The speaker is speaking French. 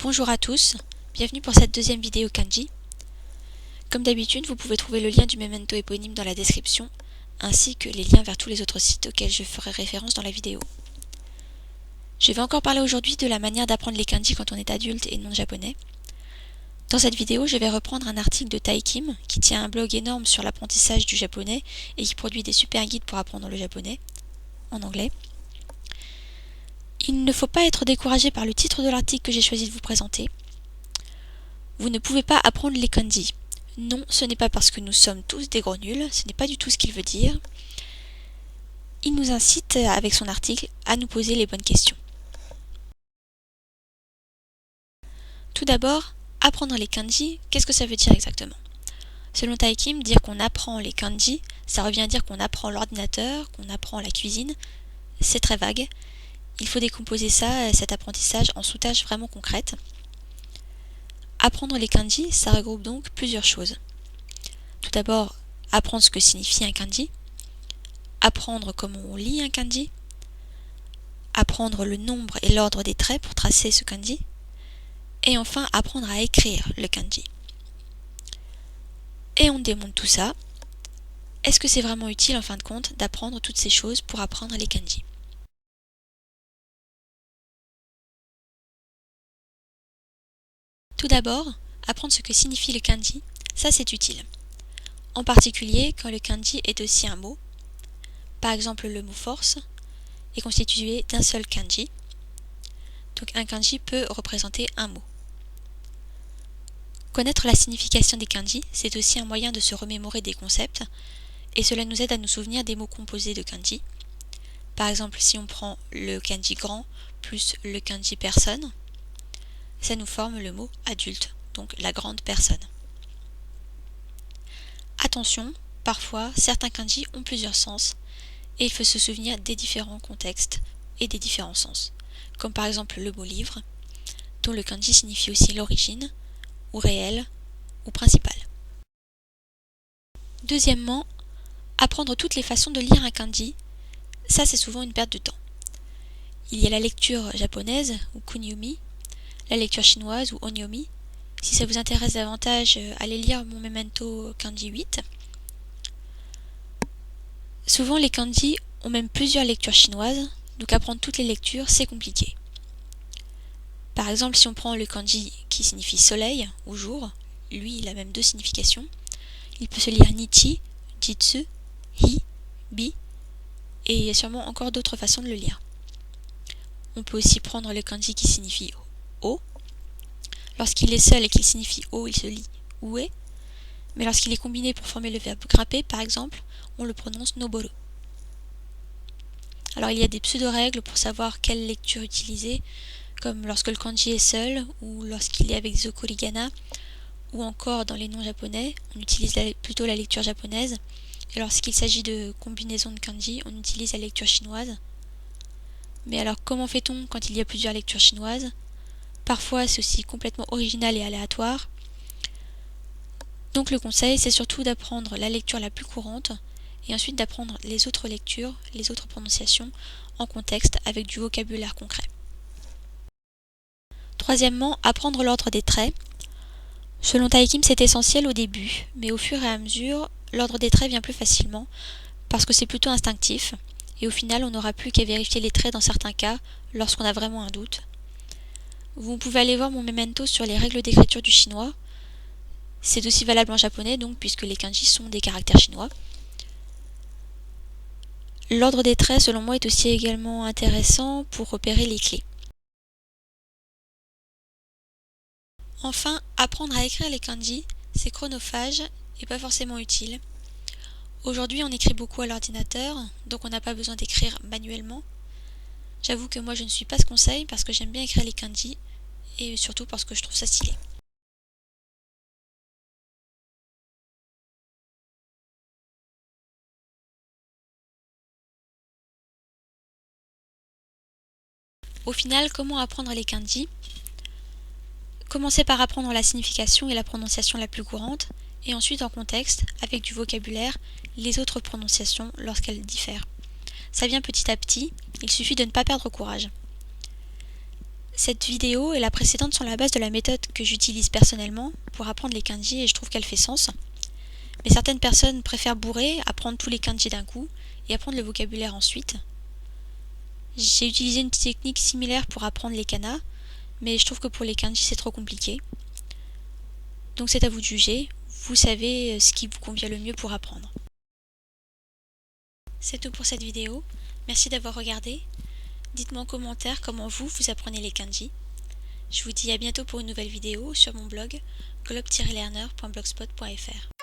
Bonjour à tous, bienvenue pour cette deuxième vidéo kanji. Comme d'habitude, vous pouvez trouver le lien du memento éponyme dans la description, ainsi que les liens vers tous les autres sites auxquels je ferai référence dans la vidéo. Je vais encore parler aujourd'hui de la manière d'apprendre les kanji quand on est adulte et non japonais. Dans cette vidéo, je vais reprendre un article de Tai Kim, qui tient un blog énorme sur l'apprentissage du japonais et qui produit des super guides pour apprendre le japonais, en anglais. Il ne faut pas être découragé par le titre de l'article que j'ai choisi de vous présenter. Vous ne pouvez pas apprendre les kanji. Non, ce n'est pas parce que nous sommes tous des gros nuls, ce n'est pas du tout ce qu'il veut dire. Il nous incite, avec son article, à nous poser les bonnes questions. Tout d'abord, apprendre les kanji, qu'est-ce que ça veut dire exactement? Selon Tai Kim, dire qu'on apprend les kanji, ça revient à dire qu'on apprend l'ordinateur, qu'on apprend la cuisine. C'est très vague. Il faut décomposer ça, cet apprentissage, en sous-tâches vraiment concrètes. Apprendre les kanji, ça regroupe donc plusieurs choses. Tout d'abord, apprendre ce que signifie un kanji, apprendre comment on lit un kanji, apprendre le nombre et l'ordre des traits pour tracer ce kanji, et enfin apprendre à écrire le kanji. Et on démonte tout ça. Est-ce que c'est vraiment utile en fin de compte d'apprendre toutes ces choses pour apprendre les kanji? Tout d'abord, apprendre ce que signifie le kanji, ça c'est utile. En particulier quand le kanji est aussi un mot. Par exemple, le mot force est constitué d'un seul kanji. Donc un kanji peut représenter un mot. Connaître la signification des kanji, c'est aussi un moyen de se remémorer des concepts, et cela nous aide à nous souvenir des mots composés de kanji. Par exemple, si on prend le kanji grand plus le kanji personne, ça nous forme le mot adulte, donc la grande personne. Attention, parfois, certains kanji ont plusieurs sens, et il faut se souvenir des différents contextes et des différents sens, comme par exemple le mot livre, dont le kanji signifie aussi l'origine, ou réel, ou principal. Deuxièmement, apprendre toutes les façons de lire un kanji, ça c'est souvent une perte de temps. Il y a la lecture japonaise, ou kunyomi, la lecture chinoise, ou onyomi. Si ça vous intéresse davantage, allez lire mon memento kanji 8. Souvent les kanji ont même plusieurs lectures chinoises, donc apprendre toutes les lectures, c'est compliqué. Par exemple, si on prend le kanji qui signifie soleil ou jour, lui il a même deux significations. Il peut se lire Nichi, Jitsu, Hi, Bi, et il y a sûrement encore d'autres façons de le lire. On peut aussi prendre le kanji qui signifie O. Lorsqu'il est seul et qu'il signifie O, il se lit Ue, mais lorsqu'il est combiné pour former le verbe grimper, par exemple, on le prononce Noboru. Alors il y a des pseudo-règles pour savoir quelle lecture utiliser, comme lorsque le kanji est seul, ou lorsqu'il est avec des okurigana, ou encore dans les noms japonais, on utilise plutôt la lecture japonaise, et lorsqu'il s'agit de combinaison de kanji, on utilise la lecture chinoise. Mais alors comment fait-on quand il y a plusieurs lectures chinoises? Parfois c'est aussi complètement original et aléatoire. Donc le conseil, c'est surtout d'apprendre la lecture la plus courante, et ensuite d'apprendre les autres lectures, les autres prononciations, en contexte avec du vocabulaire concret. Troisièmement, apprendre l'ordre des traits. Selon Tai Kim, c'est essentiel au début, mais au fur et à mesure, l'ordre des traits vient plus facilement, parce que c'est plutôt instinctif, et au final, on n'aura plus qu'à vérifier les traits dans certains cas, lorsqu'on a vraiment un doute. Vous pouvez aller voir mon memento sur les règles d'écriture du chinois. C'est aussi valable en japonais, donc, puisque les kanji sont des caractères chinois. L'ordre des traits, selon moi, est aussi également intéressant pour repérer les clés. Enfin, apprendre à écrire les kanji, c'est chronophage et pas forcément utile. Aujourd'hui, on écrit beaucoup à l'ordinateur, donc on n'a pas besoin d'écrire manuellement. J'avoue que moi je ne suis pas ce conseil parce que j'aime bien écrire les kanji et surtout parce que je trouve ça stylé. Au final, comment apprendre les kanji? Commencez par apprendre la signification et la prononciation la plus courante, et ensuite en contexte, avec du vocabulaire, les autres prononciations lorsqu'elles diffèrent. Ça vient petit à petit, il suffit de ne pas perdre courage. Cette vidéo et la précédente sont la base de la méthode que j'utilise personnellement pour apprendre les kanji et je trouve qu'elle fait sens. Mais certaines personnes préfèrent bourrer, apprendre tous les kanji d'un coup et apprendre le vocabulaire ensuite. J'ai utilisé une technique similaire pour apprendre les kanas, mais je trouve que pour les kanji c'est trop compliqué. Donc c'est à vous de juger, vous savez ce qui vous convient le mieux pour apprendre. C'est tout pour cette vidéo, merci d'avoir regardé. Dites-moi en commentaire comment vous apprenez les kanji. Je vous dis à bientôt pour une nouvelle vidéo sur mon blog globe-learner.blogspot.fr.